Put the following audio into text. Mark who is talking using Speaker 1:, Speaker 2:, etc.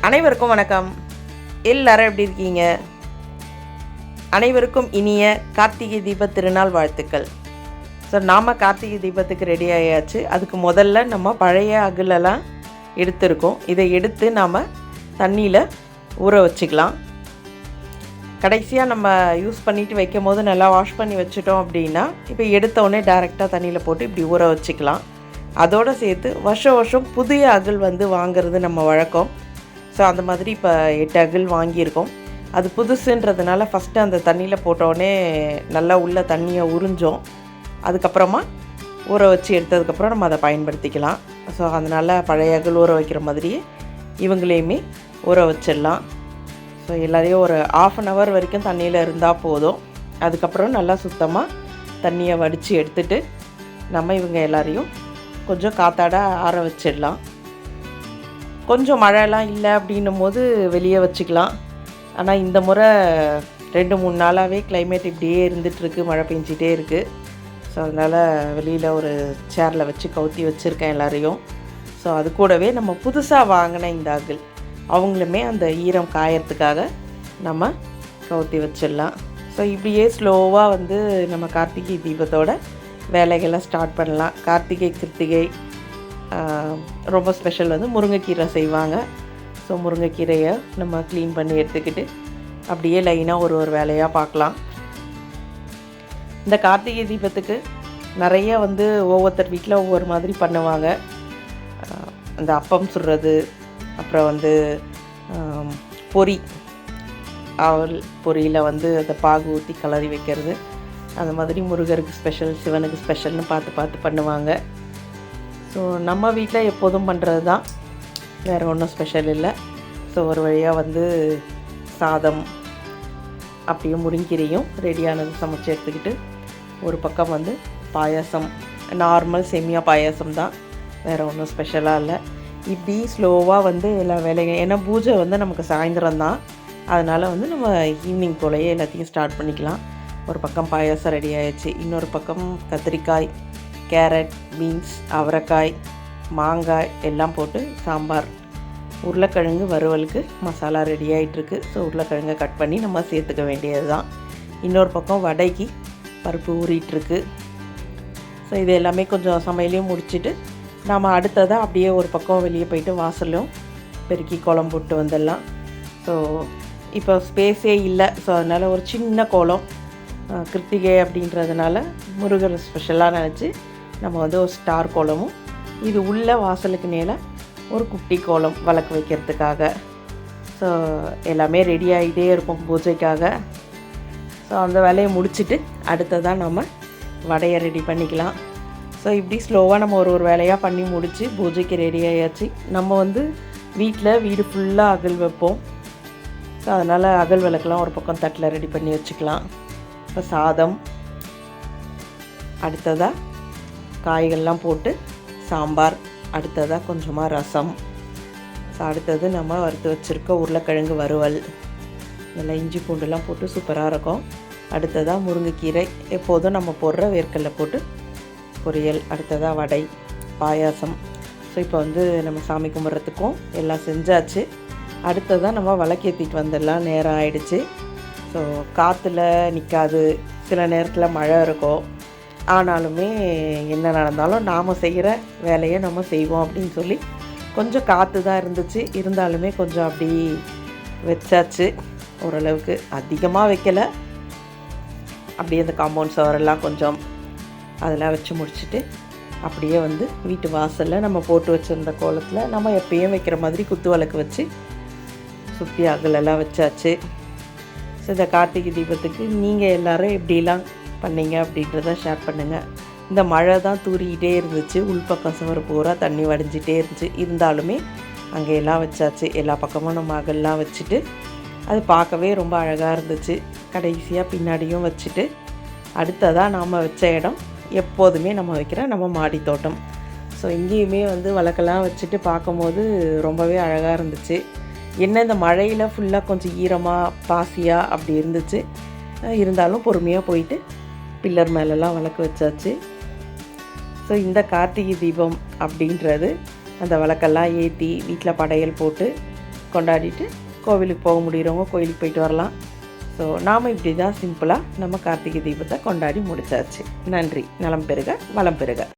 Speaker 1: அனைவருக்கும் வணக்கம். எல்லாரும் எப்படி இருக்கீங்க? அனைவருக்கும் இனிய கார்த்திகை தீப திருநாள் வாழ்த்துக்கள். ஸோ நாம் கார்த்திகை தீபத்துக்கு ரெடி ஆயாச்சு. அதுக்கு முதல்ல நம்ம பழைய அகலெல்லாம் எடுத்துருக்கோம். இதை எடுத்து நாம் தண்ணியில் ஊற வச்சுக்கலாம். கடைசியாக நம்ம யூஸ் பண்ணிவிட்டு வைக்கும் போது நல்லா வாஷ் பண்ணி வச்சுட்டோம் அப்படின்னா இப்போ எடுத்தோடனே டைரெக்டாக தண்ணியில் போட்டு இப்படி ஊற வச்சுக்கலாம். அதோடு சேர்த்து வருஷம் புதிய அகல் வாங்கிறது நம்ம வழக்கம். ஸோ அந்த மாதிரி இப்போ 8 அகல் வாங்கியிருக்கோம். அது புதுசுன்றதுனால ஃபஸ்ட்டு அந்த தண்ணியில் போட்டோடனே நல்லா உள்ள தண்ணியை உறிஞ்சோம். அதுக்கப்புறமா ஊற வச்சு எடுத்ததுக்கப்புறம் நம்ம அதை பயன்படுத்திக்கலாம். ஸோ அதனால் பழைய அகல் ஊற வைக்கிற மாதிரியே இவங்களையுமே ஊற வச்சிடலாம். ஸோ எல்லாரையும் ஒரு 1/2 hour வரைக்கும் தண்ணியில் இருந்தால் போதும். அதுக்கப்புறம் நல்லா சுத்தமாக தண்ணியை வடித்து எடுத்துகிட்டு நம்ம இவங்க எல்லாரையும் கொஞ்சம் காத்தாட ஆற வச்சிடலாம். கொஞ்சம் மழைலாம் இல்லை அப்படின்னும் போது வெளியே வச்சுக்கலாம். ஆனால் இந்த முறை 2-3 நாளாகவே கிளைமேட் இப்படியே இருந்துகிட்ருக்கு, மழை பெஞ்சிட்டே இருக்குது. ஸோ அதனால் வெளியில் ஒரு சேரில் வச்சு கவுத்தி வச்சுருக்கேன் எல்லாரையும். ஸோ அது கூடவே நம்ம புதுசாக வாங்கின இந்த அகல் அவங்களுமே அந்த ஈரம் காயறதுக்காக நம்ம கவுத்தி வச்சிடலாம். ஸோ இப்படியே ஸ்லோவாக நம்ம கார்த்திகை தீபத்தோட வேலைகளை ஸ்டார்ட் பண்ணலாம். கார்த்திகை கிருத்திகை ரொம்ப ஸ்பெஷல் முருங்கைக்கீரை செய்வாங்க. ஸோ முருங்கைக்கீரையை நம்ம க்ளீன் பண்ணி எடுத்துக்கிட்டு அப்படியே லைனாக ஒரு வேலையாக பார்க்கலாம். இந்த கார்த்திகை தீபத்துக்கு நிறைய ஒவ்வொருத்தர் வீட்டில் ஒவ்வொரு மாதிரி பண்ணுவாங்க. அந்த அப்பம் சுடுறது, அப்புறம் பொரி, அவல் பொரியில் அந்த பாகு ஊற்றி கலரி வைக்கிறது, அந்த மாதிரி முருகருக்கு ஸ்பெஷல், சிவனுக்கு ஸ்பெஷல்னு பார்த்து பண்ணுவாங்க. ஸோ நம்ம வீட்டில் எப்போதும் பண்ணுறது தான், வேறு ஒன்றும் ஸ்பெஷல் இல்லை. ஸோ ஒரு வழியாக சாதம் அப்படியே முருங்கீரையும் ரெடியானது சமைச்சு எடுத்துக்கிட்டு ஒரு பக்கம் பாயாசம், நார்மல் சேமியா பாயாசம் தான், வேறு ஒன்றும் ஸ்பெஷலாக இல்லை. இப்படி ஸ்லோவாக எல்லா வேலையும், ஏன்னா பூஜை நமக்கு சாயந்தரம் தான், அதனால் நம்ம ஈவினிங் போலையே எல்லாத்தையும் ஸ்டார்ட் பண்ணிக்கலாம். ஒரு பக்கம் பாயாசம் ரெடி ஆயிடுச்சு, இன்னொரு பக்கம் கத்திரிக்காய், கேரட், பீன்ஸ், அவரைக்காய், மாங்காய் எல்லாம் போட்டு சாம்பார், உருளைக்கிழங்கு வறுவலுக்கு மசாலா ரெடி ஆகிட்டுருக்கு. ஸோ உருளைக்கிழங்கை கட் பண்ணி நம்ம சேர்த்துக்க வேண்டியது தான். இன்னொரு பக்கம் வடைக்கு பருப்பு ஊறிட்டுருக்கு. ஸோ இது எல்லாமே கொஞ்சம் சமையலையும் முடிச்சுட்டு நாம் அடுத்ததாக அப்படியே ஒரு பக்கம் வெளியே போயிட்டு வாசலும் பெருக்கி கோலம் போட்டு வந்துடலாம். ஸோ இப்போ ஸ்பேஸே இல்லை. ஸோ அதனால் ஒரு சின்ன கோலம், கிருத்திகை அப்படின்றதுனால முருகர் ஸ்பெஷலாக நினச்சி நம்ம ஒரு ஸ்டார் கோலமும், இது உள்ள வாசலுக்கு மேலே ஒரு குட்டி கோலம் விளக்கு வைக்கிறதுக்காக. ஸோ எல்லாமே ரெடி ஆகிட்டே இருக்கும் பூஜைக்காக. ஸோ அந்த வேலையை முடிச்சுட்டு அடுத்ததான் நம்ம வடையை ரெடி பண்ணிக்கலாம். ஸோ இப்படி ஸ்லோவாக நம்ம ஒரு வேலையாக பண்ணி முடித்து பூஜைக்கு ரெடி ஆயாச்சு. நம்ம வீட்டில் வீடு ஃபுல்லாக அகல் வைப்போம். ஸோ அதனால் அகல் விளக்கெலாம் ஒரு பக்கம் தட்டில் ரெடி பண்ணி வச்சுக்கலாம். இப்போ சாதம், அடுத்ததாக காய்கள்லாம் போட்டு சாம்பார், அடுத்ததாக கொஞ்சமாக ரசம், ஸோ அடுத்தது நம்ம வறுத்து வச்சுருக்க உருளைக்கிழங்கு வறுவல், நல்லா இஞ்சி பூண்டுலாம் போட்டு சூப்பராக இருக்கும். அடுத்ததாக முருங்கைக்கீரை, எப்போதும் நம்ம போடுற வேர்க்கடலை போட்டு பொரியல், அடுத்ததாக வடை, பாயாசம். ஸோ இப்போ நம்ம சாமி கும்பிட்றதுக்கும் எல்லாம் செஞ்சாச்சு. அடுத்ததாக நம்ம விளக்கேற்றிட்டு வந்துடலாம், நேரம் ஆயிடுச்சு. ஸோ காற்றுல நிற்காது, சில நேரத்தில் மழை இருக்கும். ஆனாலுமே என்ன நடந்தாலும் நாம் செய்கிற வேலையை நம்ம செய்வோம் அப்படின்னு சொல்லி கொஞ்சம் காற்று தான் இருந்துச்சு, இருந்தாலுமே கொஞ்சம் அப்படி வச்சாச்சு. ஓரளவுக்கு அதிகமாக வைக்கலை, அப்படியே அந்த காம்பவுண்ட் சுவரெல்லாம் கொஞ்சம் அதெல்லாம் வச்சு முடிச்சுட்டு அப்படியே வீட்டு வாசலில் நம்ம போட்டு வச்சுருந்த கோலத்தில் நம்ம எப்பயும் வைக்கிற மாதிரி குத்து விளக்கு வச்சு சுற்றி அகலெல்லாம் வச்சாச்சு. ஸோ இந்த கார்த்திகை தீபத்துக்கு நீங்கள் எல்லோரும் எப்படிலாம் பண்ணிங்க அப்படின்றத ஷேர் பண்ணுங்கள். இந்த மழை தான் தூரிக்கிட்டே இருந்துச்சு, உள்பக்கம் சுவர் பூரா தண்ணி வடிஞ்சிட்டே இருந்துச்சு. இருந்தாலுமே அங்கே எல்லாம் வச்சாச்சு, எல்லா பக்கமும் நம்ம அகல்லாம் வச்சுட்டு அது பார்க்கவே ரொம்ப அழகாக இருந்துச்சு. கடைசியாக பின்னாடியும் வச்சுட்டு அடுத்ததாக நாம் வச்ச இடம் எப்போதுமே நம்ம வைக்கிற நம்ம மாடி தோட்டம். ஸோ இங்கேயுமே விளக்கெல்லாம் வச்சுட்டு பார்க்கும்போது ரொம்பவே அழகாக இருந்துச்சு. என்ன இந்த மழையில் ஃபுல்லாக கொஞ்சம் ஈரமாக பாசியாக அப்படி இருந்துச்சு. இருந்தாலும் பொறுமையாக போயிட்டு பில்லர் மேலெல்லாம் விளக்கு வச்சாச்சு. ஸோ இந்த கார்த்திகை தீபம் அப்படின்றது அந்த விளக்கெல்லாம் ஏற்றி வீட்டில் படையல் போட்டு கொண்டாடிட்டு கோவிலுக்கு போக முடிகிறவங்க கோவிலுக்கு போயிட்டு வரலாம். ஸோ நாம் இப்படி தான் சிம்பிளாக நம்ம கார்த்திகை தீபத்தை கொண்டாடி முடிச்சாச்சு. நன்றி. நலம் பெறுக, வளம் பெறுக.